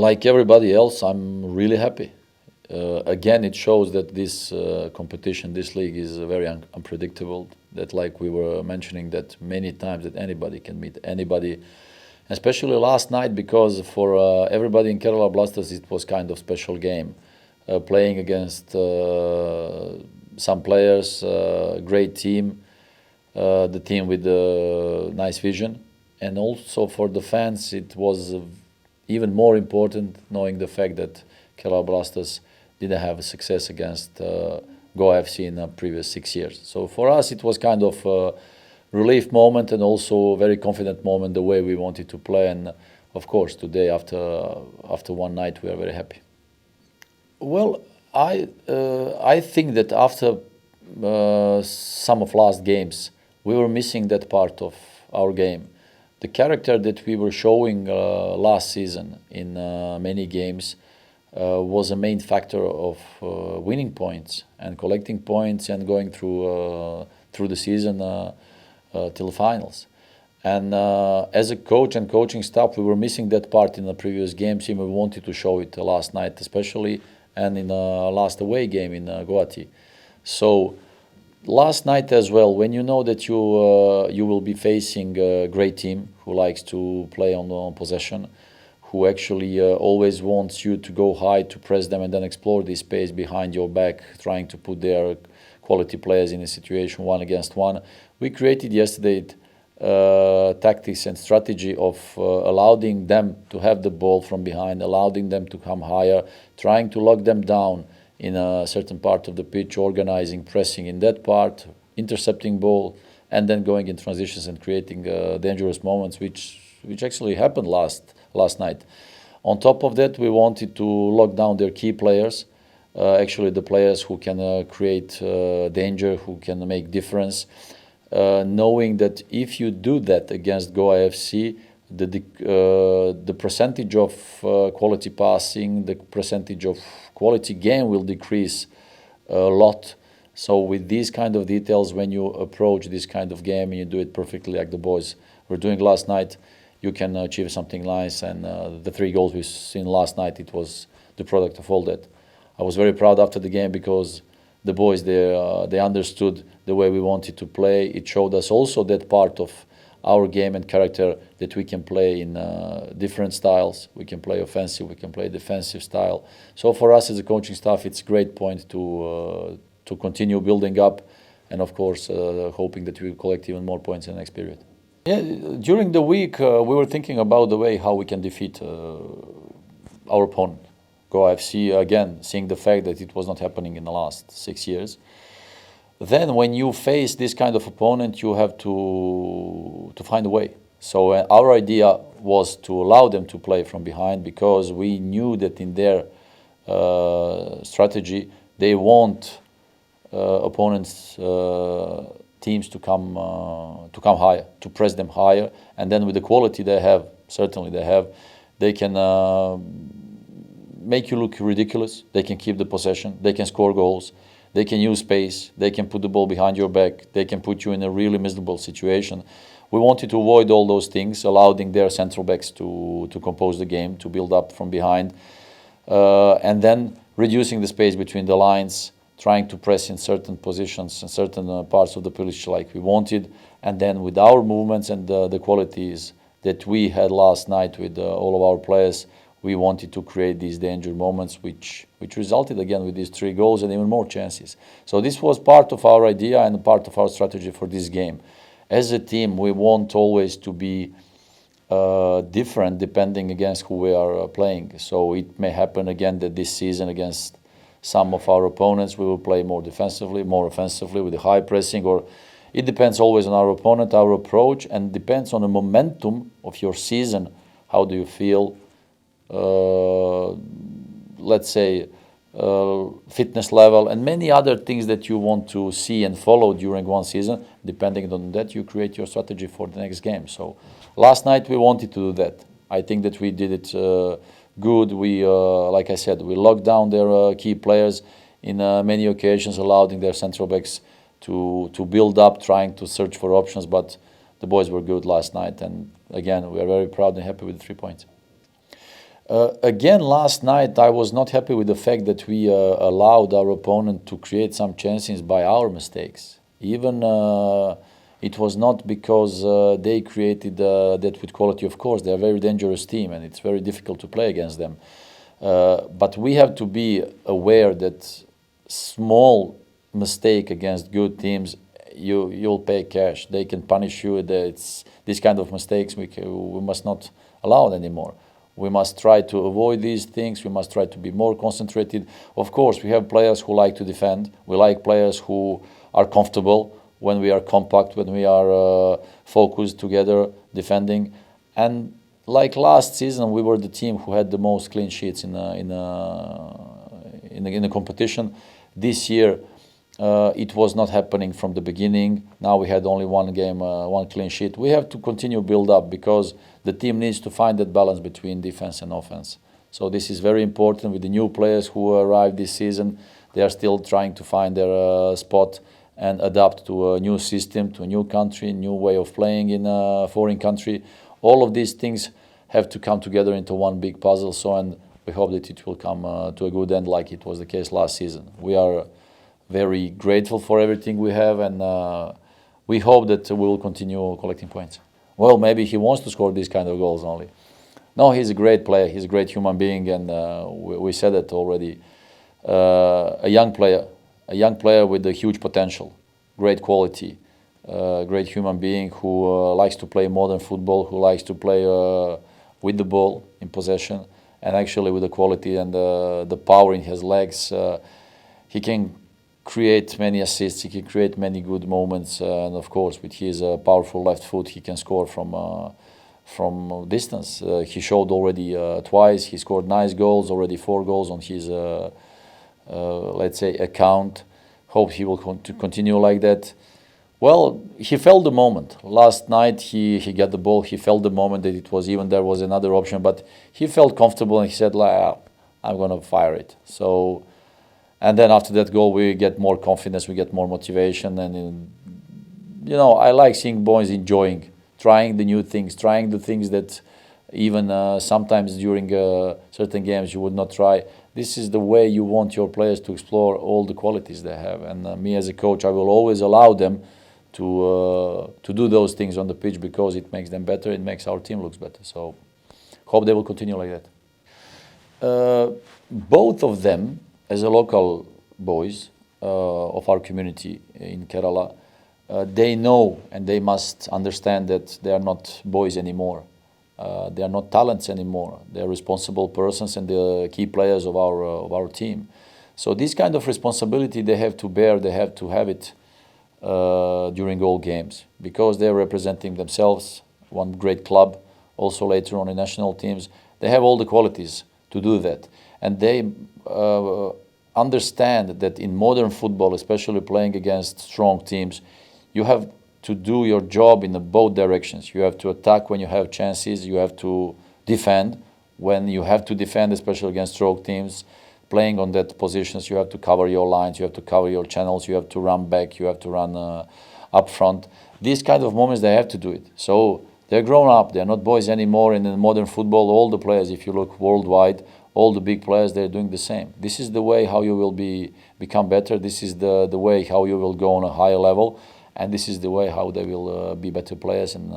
Like everybody else, I'm really happy. Again, it shows that this competition, this league is very unpredictable. That, like we were mentioning, that many times that anybody can meet anybody, especially last night, because for everybody in Kerala Blasters it was kind of special game, playing against some players, great team, the team with nice vision, and also for the fans it was even more important knowing the fact that Kerala Blasters didn't have a success against Goa FC in the previous 6 years. So for us it was kind of a relief moment and also a very confident moment the way we wanted to play, and of course today after one night we are very happy. Well, I think that after some of last games we were missing that part of our game. The character that we were showing last season in many games was a main factor of winning points and collecting points and going through the season till the finals. And as a coach and coaching staff, we were missing that part in the previous games, and we wanted to show it last night especially, and in the last away game in Guwahati. So last night as well, when you know that you will be facing a great team who likes to play on possession, who actually always wants you to go high, to press them and then explore this space behind your back, trying to put their quality players in a situation 1-against-1. We created yesterday tactics and strategy of allowing them to have the ball from behind, allowing them to come higher, trying to lock them down in a certain part of the pitch, organizing, pressing in that part, intercepting ball, and then going in transitions and creating dangerous moments, which actually happened last night. On top of that, we wanted to lock down their key players, actually the players who can create danger, who can make difference, knowing that if you do that against Goa FC, the percentage of quality passing, the percentage of quality game will decrease a lot. So with these kind of details, when you approach this kind of game and you do it perfectly like the boys were doing last night, you can achieve something nice. And the 3 goals we've seen last night, it was the product of all that. I was very proud after the game because the boys, they understood the way we wanted to play. It showed us also that part of our game and character that we can play in different styles. We can play offensive, we can play defensive style. So for us as a coaching staff, it's a great point to continue building up, and of course hoping that we will collect even more points in the next period. Yeah, during the week we were thinking about the way how we can defeat our opponent, Goa FC, again, seeing the fact that it was not happening in the last 6 years. Then when you face this kind of opponent, you have to find a way. So our idea was to allow them to play from behind, because we knew that in their strategy they want opponents' teams to come higher, to press them higher, and then with the quality they have, certainly they can make you look ridiculous. They can keep the possession, they can score goals, they can use space, they can put the ball behind your back, they can put you in a really miserable situation. We wanted to avoid all those things, allowing their central backs to compose the game, to build up from behind, and then reducing the space between the lines, trying to press in certain positions and certain parts of the pitch like we wanted, and then with our movements and the qualities that we had last night with all of our players, we wanted to create these danger moments, which resulted again with these 3 goals and even more chances. So this was part of our idea and part of our strategy for this game. As a team, we want always to be different depending against who we are playing. So it may happen again that this season against some of our opponents we will play more defensively, more offensively with the high pressing, or it depends always on our opponent, our approach, and depends on the momentum of your season. How do you feel? Let's say fitness level and many other things that you want to see and follow during one season. Depending on that, you create your strategy for the next game. So last night we wanted to do that. I think that we did it good. We, like I said, we locked down their key players in many occasions, allowing their central backs to build up, trying to search for options. But the boys were good last night, and again, we are very proud and happy with the 3 points. Again, last night I was not happy with the fact that we allowed our opponent to create some chances by our mistakes. Even it was not because they created that with quality. Of course, they're a very dangerous team and it's very difficult to play against them. But we have to be aware that small mistake against good teams, you'll pay cash. They can punish you. It's these kind of mistakes we must not allow it anymore. We must try to avoid these things. We must try to be more concentrated. Of course, we have players who like to defend. We like players who are comfortable when we are compact, when we are focused together, defending. And like last season, we were the team who had the most clean sheets in the competition. This year, it was not happening from the beginning. Now we had only one game, one clean sheet. We have to continue build up because the team needs to find that balance between defense and offense. So this is very important with the new players who arrived this season. They are still trying to find their spot and adapt to a new system, to a new country, new way of playing in a foreign country. All of these things have to come together into one big puzzle. So, and we hope that it will come to a good end like it was the case last season. We are very grateful for everything we have, and we hope that we will continue collecting points. Well, maybe he wants to score these kind of goals only. No, he's a great player. He's a great human being, and we said it already. A young player with a huge potential, great quality, great human being who likes to play modern football, who likes to play with the ball in possession, and actually with the quality and the power in his legs. He can create many assists, he can create many good moments, and of course with his powerful left foot he can score from distance. He showed already twice, he scored nice goals, already 4 goals on his let's say account. Hope he will continue like that. Well, he felt the moment. Last night he got the ball, he felt the moment that it was even there was another option, but he felt comfortable and he said like, I'm gonna fire it. So, and then after that goal, we get more confidence, we get more motivation, and you know, I like seeing boys enjoying, trying the new things, trying the things that even sometimes during certain games you would not try. This is the way you want your players to explore all the qualities they have, and me as a coach, I will always allow them to do those things on the pitch because it makes them better, it makes our team looks better. So, hope they will continue like that. Both of them, as a local boys of our community in Kerala, they know and they must understand that they are not boys anymore. They are not talents anymore. They are responsible persons and the key players of our team. So this kind of responsibility they have to bear, they have to have it during all games because they are representing themselves, one great club, also later on in national teams. They have all the qualities to do that. And they understand that in modern football, especially playing against strong teams, you have to do your job in both directions. You have to attack when you have chances, you have to defend when you have to defend, especially against strong teams. Playing on that positions, you have to cover your lines, you have to cover your channels, you have to run back, you have to run up front. These kind of moments, they have to do it. So they're grown up, they're not boys anymore. And in modern football, all the players, if you look worldwide, all the big players, they're doing the same. This is the way how you will become better. This is the way how you will go on a higher level. And this is the way how they will be better players and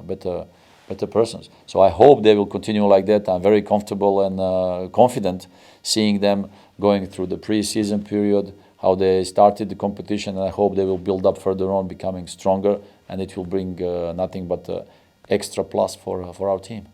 better persons. So I hope they will continue like that. I'm very comfortable and confident seeing them going through the pre-season period, how they started the competition, and I hope they will build up further on, becoming stronger, and it will bring nothing but extra plus for our team.